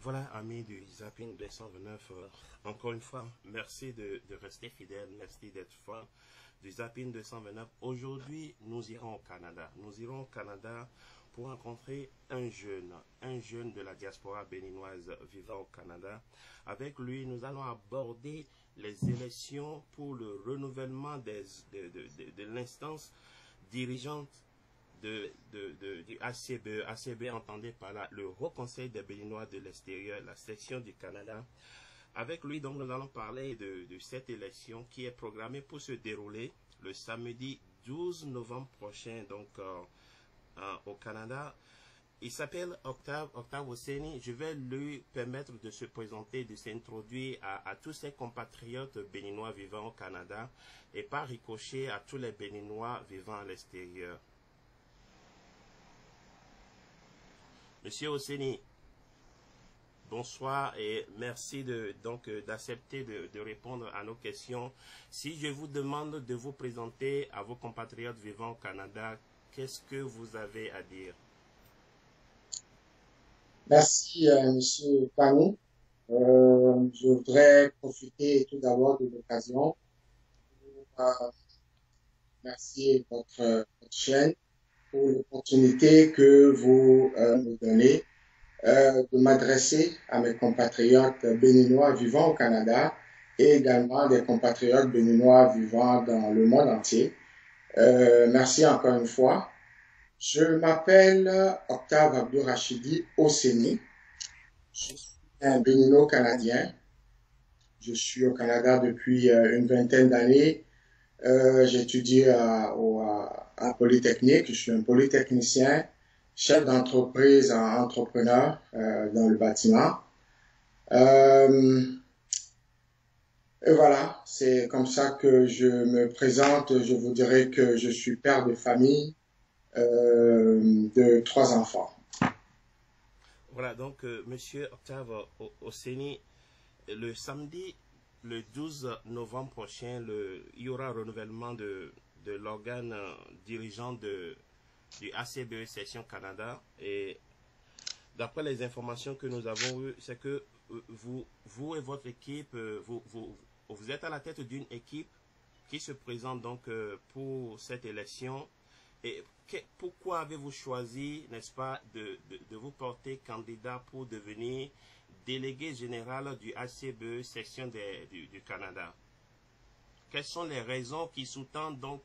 Voilà, amis du Zapping 229, encore une fois, merci de rester fidèle, merci d'être fan du Zapping 229. Aujourd'hui, nous irons au Canada. Nous irons au Canada pour rencontrer un jeune de la diaspora béninoise vivant au Canada. Avec lui, nous allons aborder les élections pour le renouvellement de l'instance dirigeante du ACBE. ACBE, entendez par là le Haut Conseil des Béninois de l'extérieur, la section du Canada. Avec lui, donc, nous allons parler de cette élection qui est programmée pour se dérouler le samedi 12 novembre prochain, donc au Canada. Il s'appelle Octave Oseni. Je vais lui permettre de se présenter, de s'introduire à tous ses compatriotes béninois vivant au Canada et par ricochet à tous les Béninois vivant à l'extérieur. Monsieur Oseni, bonsoir et merci d'accepter de répondre à nos questions. Si je vous demande de vous présenter à vos compatriotes vivant au Canada, qu'est-ce que vous avez à dire? Merci, Monsieur Panou. Je voudrais profiter tout d'abord de l'occasion pour remercier votre chaîne pour l'opportunité que vous me donnez de m'adresser à mes compatriotes béninois vivant au Canada et également des compatriotes béninois vivant dans le monde entier. Merci encore une fois. Je m'appelle Octave Abdourachidi Oseni. Je suis un bénino-canadien. Je suis au Canada depuis une vingtaine d'années. J'étudie à Polytechnique. Je suis un polytechnicien, chef d'entreprise, entrepreneur dans le bâtiment. Et voilà, c'est comme ça que je me présente. Je vous dirais que je suis père de famille de 3 enfants. Voilà, donc, Monsieur Octave Oseni, le samedi, le 12 novembre prochain, il y aura un renouvellement de l'organe dirigeant du ACBE Section Canada. Et d'après les informations que nous avons eues, c'est que vous et votre équipe, vous êtes à la tête d'une équipe qui se présente donc pour cette élection. Et pourquoi avez-vous choisi, n'est-ce pas, de vous porter candidat pour devenir délégué général du ACBE section du Canada? Quelles sont les raisons qui sous-tendent donc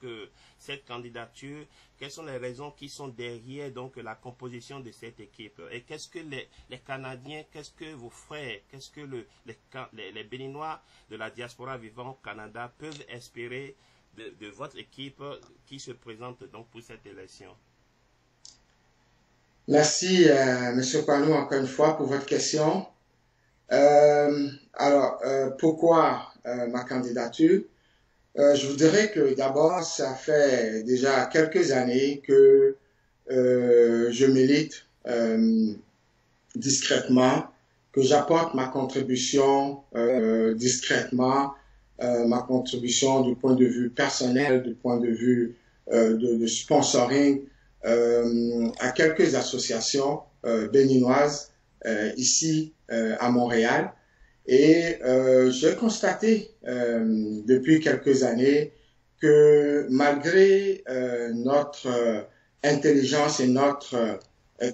cette candidature? Quelles sont les raisons qui sont derrière donc la composition de cette équipe? Et qu'est-ce que les Canadiens, qu'est-ce que vos frères, qu'est-ce que les Béninois de la diaspora vivant au Canada peuvent espérer de votre équipe qui se présente donc pour cette élection? Merci, Monsieur Panou, encore une fois pour votre question. Pourquoi ma candidature? Je vous dirais que d'abord, ça fait déjà quelques années que je milite discrètement, que j'apporte ma contribution discrètement, ma contribution du point de vue personnel, du point de vue de sponsoring à quelques associations béninoises ici à Montréal. Et j'ai constaté depuis quelques années que malgré notre intelligence et notre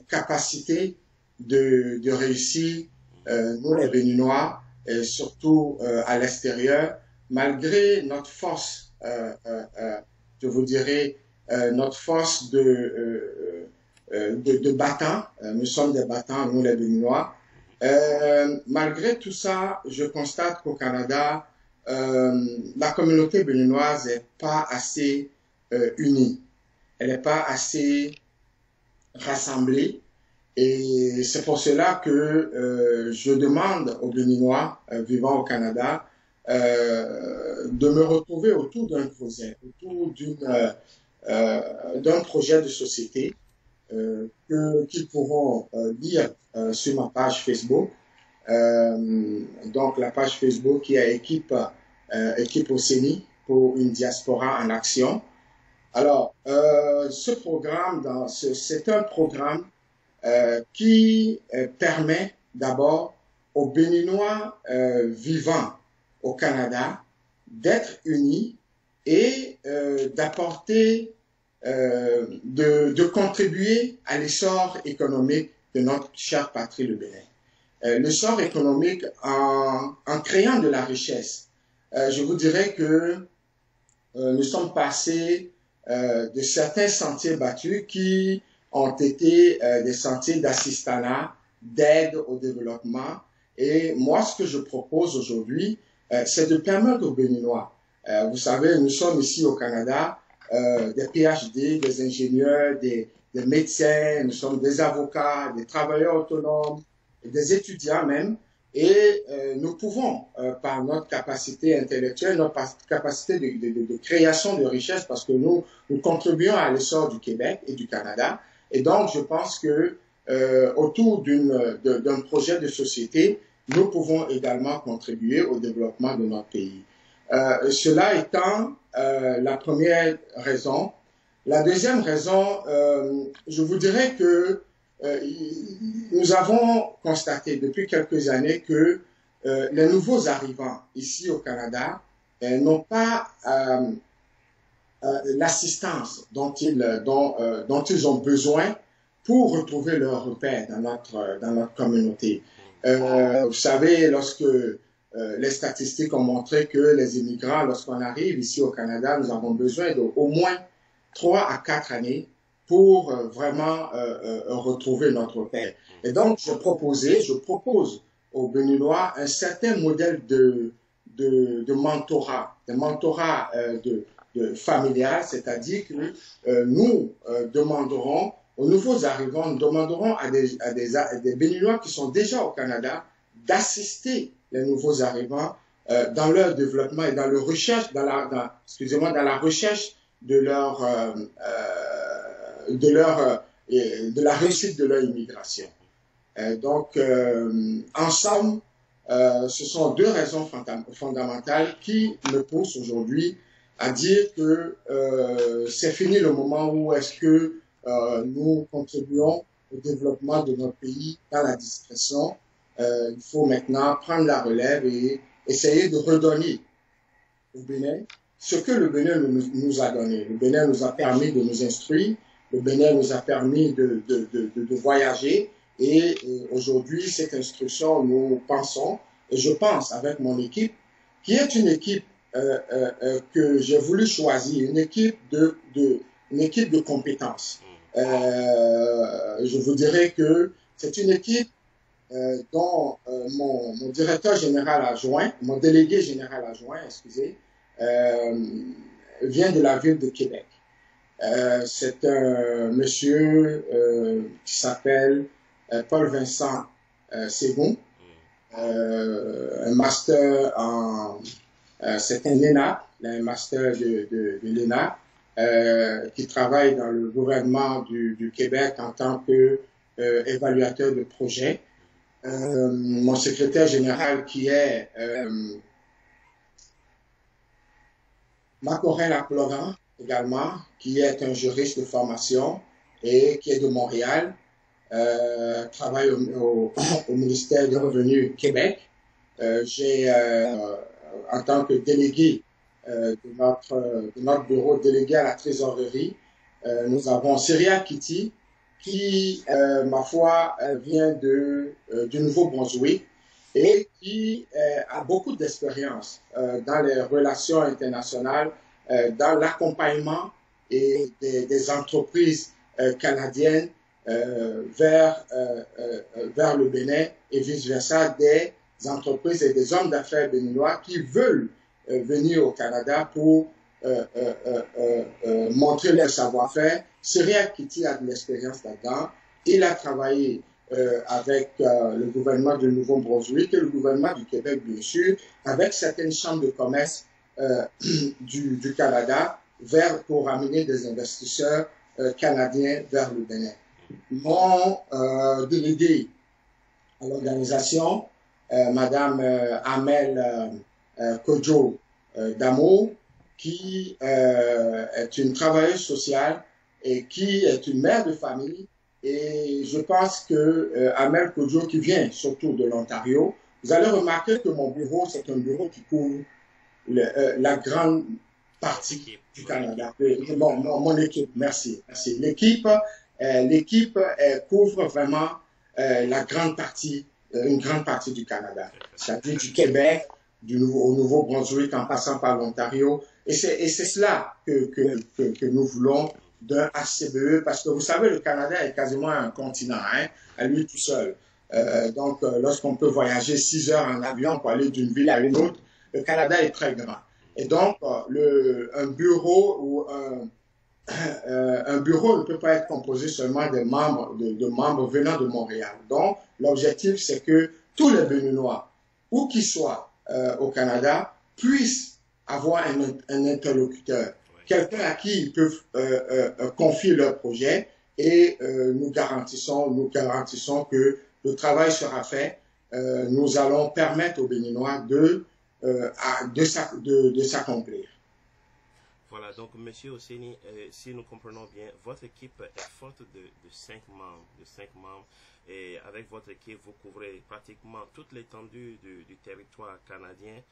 capacité de réussir, nous les Béninois, et surtout à l'extérieur, malgré notre force, je vous dirais, notre force de battants, nous sommes des battants, nous les Béninois. Malgré tout ça, je constate qu'au Canada, la communauté béninoise n'est pas assez unie. Elle n'est pas assez rassemblée. Et c'est pour cela que je demande aux Béninois vivant au Canada de me retrouver autour d'un projet, autour d'un projet de société qu'ils pourront lire sur ma page Facebook. Donc la page Facebook qui est équipe Oseni pour une diaspora en action. Alors ce programme, c'est un programme qui permet d'abord aux Béninois vivant au Canada d'être unis et d'apporter, de contribuer à l'essor économique de notre chère patrie, le Bénin. L'essor économique en créant de la richesse. Je vous dirais que nous sommes passés de certains sentiers battus qui ont été des sentiers d'assistanat, d'aide au développement. Et moi, ce que je propose aujourd'hui, c'est de permettre aux Béninois. Vous savez, nous sommes ici au Canada, des PhD, des ingénieurs, des médecins, nous sommes des avocats, des travailleurs autonomes, des étudiants même. Et nous pouvons, par notre capacité intellectuelle, notre capacité de création de richesse, parce que nous contribuons à l'essor du Québec et du Canada. Et donc, je pense que autour d'un projet de société, nous pouvons également contribuer au développement de notre pays. Cela étant la première raison. La deuxième raison, je vous dirais que nous avons constaté depuis quelques années que les nouveaux arrivants ici au Canada n'ont pas l'assistance dont ils ont besoin pour retrouver leur repère dans notre communauté. Vous savez, lorsque les statistiques ont montré que les immigrants, lorsqu'on arrive ici au Canada, nous avons besoin d'au moins 3 à 4 années pour vraiment retrouver notre repère. Et donc, je propose aux Béninois un certain modèle de mentorat, familial, c'est-à-dire que nous demanderons aux nouveaux arrivants, nous demanderons à des Béninois qui sont déjà au Canada d'assister les nouveaux arrivants dans leur développement et dans leur recherche, dans la recherche de la réussite de leur immigration. Donc, en somme, ce sont deux raisons fondamentales qui me poussent aujourd'hui à dire que c'est fini le moment où est-ce que nous contribuons au développement de notre pays dans la discrétion. Il faut maintenant prendre la relève et essayer de redonner au Bénin ce que le Bénin nous a donné. Le Bénin nous a permis de nous instruire, le Bénin nous a permis de voyager et aujourd'hui, cette instruction, nous pensons, et je pense avec mon équipe, qui est une équipe que j'ai voulu choisir, une équipe de compétences. Je vous dirais que c'est une équipe dont mon directeur général adjoint, mon délégué général adjoint, excusez, vient de la ville de Québec. C'est un monsieur qui s'appelle Paul-Vincent Ségon, un master c'est un ENA, un master de l'ENA, qui travaille dans le gouvernement du Québec en tant qu'évaluateur de projet. Mon secrétaire général qui est Macorin Laploran également, qui est un juriste de formation et qui est de Montréal, travaille au ministère des Revenus Québec. J'ai, en tant que délégué de notre bureau, délégué à la trésorerie, nous avons Syria Kitty, qui, ma foi, vient du Nouveau-Brunswick et qui a beaucoup d'expérience dans les relations internationales, dans l'accompagnement et des entreprises canadiennes vers le Bénin et vice-versa, des entreprises et des hommes d'affaires béninois qui veulent venir au Canada pour montrer leur savoir-faire. Syria Kitty a de l'expérience là-dedans. Il a travaillé avec le gouvernement du Nouveau-Brunswick et le gouvernement du Québec, bien sûr, avec certaines chambres de commerce du Canada pour amener des investisseurs canadiens vers le Bénin. Mon délégué à l'organisation, Madame Amel Kodjo Damo, qui est une travailleuse sociale et qui est une mère de famille Et je pense que Amel Kodjo, qui vient surtout de l'Ontario, vous allez remarquer que mon bureau, c'est un bureau qui couvre la grande partie du Canada. Mon équipe, merci. Merci. L'équipe couvre vraiment la grande partie, une grande partie du Canada, c'est-à-dire du Québec, au Nouveau-Brunswick, en passant par l'Ontario. Et c'est cela que nous voulons d'un HCBE, parce que vous savez, le Canada est quasiment un continent, hein, à lui tout seul. Donc, lorsqu'on peut voyager 6 heures en avion pour aller d'une ville à une autre, le Canada est très grand. Et donc, un bureau ou un bureau ne peut pas être composé seulement de membres venant de Montréal. Donc, l'objectif, c'est que tous les Béninois, où qu'ils soient au Canada, puissent avoir un interlocuteur, quelqu'un à qui ils peuvent confier leur projet, et nous garantissons que le travail sera fait. Nous allons permettre aux Béninois de s'accomplir. Voilà, donc Monsieur Oseni, si nous comprenons bien, votre équipe est forte de 5 membres, et avec votre équipe, vous couvrez pratiquement toute l'étendue du territoire canadien.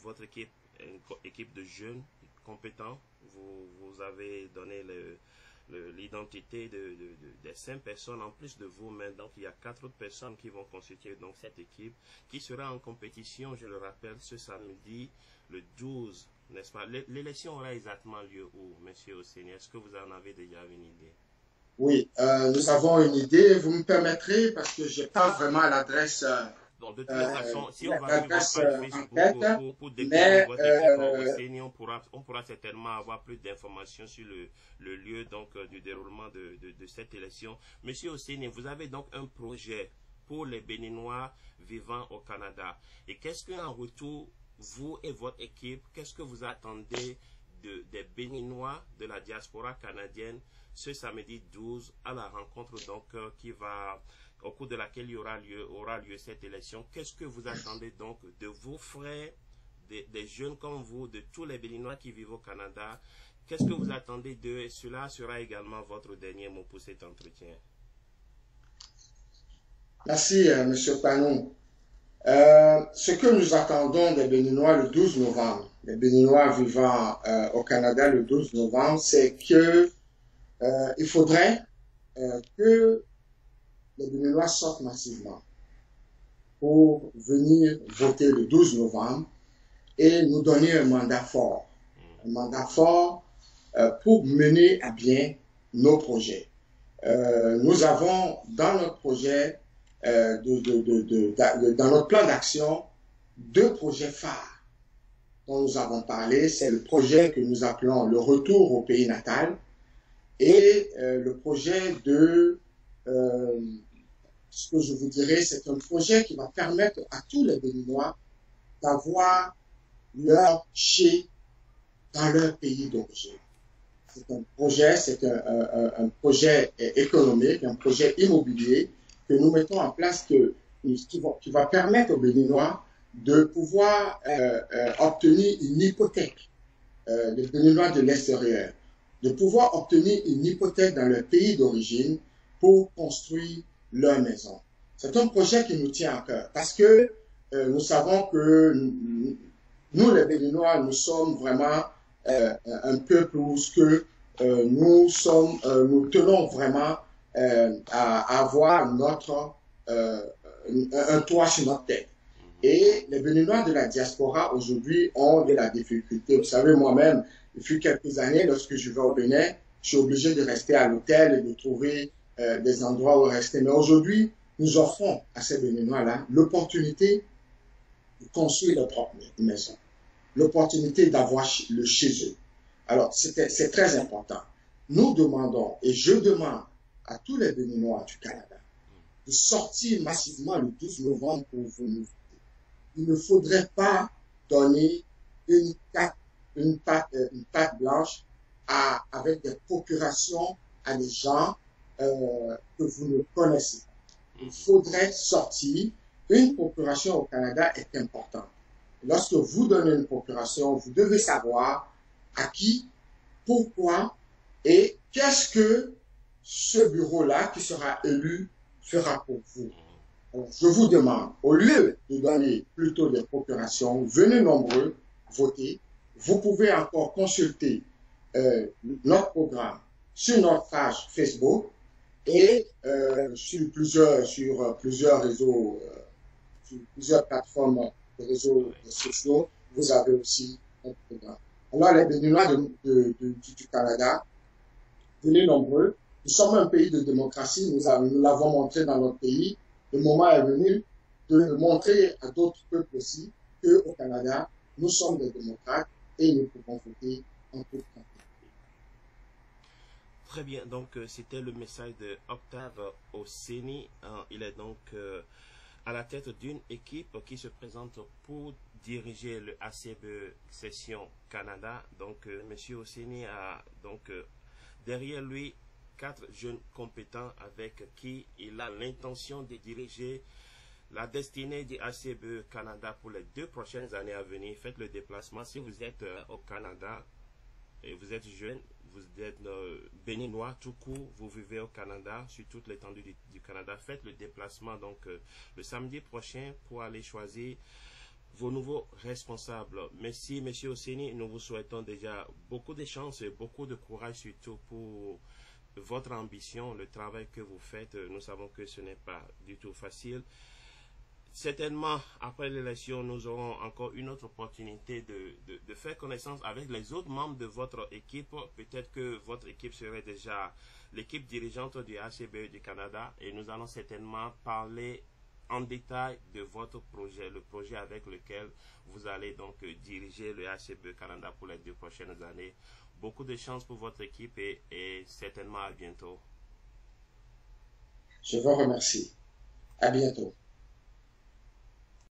Votre équipe est une équipe de jeunes compétents. Vous avez donné l'identité des 5 personnes en plus de vous, mais donc il y a 4 autres personnes qui vont constituer donc cette équipe qui sera en compétition, je le rappelle, ce samedi, le 12. N'est-ce pas? L'élection aura exactement lieu où, Monsieur Oseni? Est-ce que vous en avez déjà une idée? Oui, nous avons une idée. Vous me permettrez, parce que je n'ai pas vraiment l'adresse. Donc, de toute façon, si on va sur votre page Facebook pour découvrir votre équipe Oseni, on pourra certainement avoir plus d'informations sur le lieu donc, du déroulement de cette élection. Monsieur Oseni, vous avez donc un projet pour les Béninois vivant au Canada. Et qu'est-ce qu'en retour, vous et votre équipe, qu'est-ce que vous attendez des Béninois de la diaspora canadienne ce samedi 12 à la rencontre donc au cours de laquelle il aura lieu cette élection? Qu'est-ce que vous attendez donc de vos frères, des jeunes comme vous, de tous les Béninois qui vivent au Canada? Qu'est-ce que vous attendez d'eux? Et cela sera également votre dernier mot pour cet entretien. Merci, Monsieur Panou. Ce que nous attendons des Béninois le 12 novembre, les Béninois vivant au Canada le 12 novembre, c'est que il faudrait que les Béninois sortent massivement pour venir voter le 12 novembre et nous donner un mandat fort pour mener à bien nos projets. Nous avons dans notre projet, dans notre plan d'action, 2 projets phares dont nous avons parlé. C'est le projet que nous appelons le retour au pays natal et le projet ce que je vous dirais, c'est un projet qui va permettre à tous les Béninois d'avoir leur chez dans leur pays d'origine. C'est un projet économique, un projet immobilier que nous mettons en place qui va permettre aux Béninois de pouvoir obtenir une hypothèque, les Béninois de l'extérieur, de pouvoir obtenir une hypothèque dans leur pays d'origine pour construire leur maison. C'est un projet qui nous tient à cœur parce que nous savons que nous, les Béninois, nous sommes vraiment un peuple où nous tenons vraiment à avoir un toit sur notre tête. Et les Béninois de la diaspora aujourd'hui ont de la difficulté. Vous savez, moi-même, depuis quelques années, lorsque je vais au Bénin, je suis obligé de rester à l'hôtel et de trouver des endroits où rester. Mais aujourd'hui, nous offrons à ces Béninois-là l'opportunité de construire leur propre maison, l'opportunité d'avoir le chez eux. Alors, c'est très important. Nous demandons, et je demande à tous les Béninois du Canada, de sortir massivement le 12 novembre pour venir. Il ne faudrait pas donner une carte blanche avec des procurations à des gens que vous ne connaissez pas. Il faudrait sortir. Une procuration au Canada est importante. Lorsque vous donnez une procuration, vous devez savoir à qui, pourquoi et qu'est-ce que ce bureau-là qui sera élu fera pour vous. Alors, je vous demande, au lieu de donner plutôt des procurations, venez nombreux voter. Vous pouvez encore consulter notre programme sur notre page Facebook et sur plusieurs réseaux, sur plusieurs plateformes de réseaux sociaux, vous avez aussi notre programme. Alors, les Béninois du Canada, venez nombreux. Nous sommes un pays de démocratie, nous l'avons montré dans notre pays. Le moment est venu de montrer à d'autres peuples aussi qu'au Canada, nous sommes des démocrates et nous pouvons voter en tout temps. Très bien, donc c'était le message de Octave Oseni. Il est donc à la tête d'une équipe qui se présente pour diriger le ACBE Session Canada. Donc Monsieur Oseni a donc derrière lui 4 jeunes compétents avec qui il a l'intention de diriger la destinée du ACBE Canada pour les 2 prochaines années à venir. Faites le déplacement. Si vous êtes au Canada et vous êtes jeune, vous êtes béninois tout court, vous vivez au Canada, sur toute l'étendue du Canada, faites le déplacement donc le samedi prochain pour aller choisir vos nouveaux responsables. Merci, Monsieur Oseni. Nous vous souhaitons déjà beaucoup de chance et beaucoup de courage, surtout pour votre ambition, le travail que vous faites. Nous savons que ce n'est pas du tout facile. Certainement, après l'élection, nous aurons encore une autre opportunité de faire connaissance avec les autres membres de votre équipe. Peut-être que votre équipe serait déjà l'équipe dirigeante du ACBE du Canada et nous allons certainement parler en détail de votre projet, le projet avec lequel vous allez donc diriger le ACBE Canada pour les 2 prochaines années. Beaucoup de chance pour votre équipe et certainement à bientôt. Je vous remercie. À bientôt.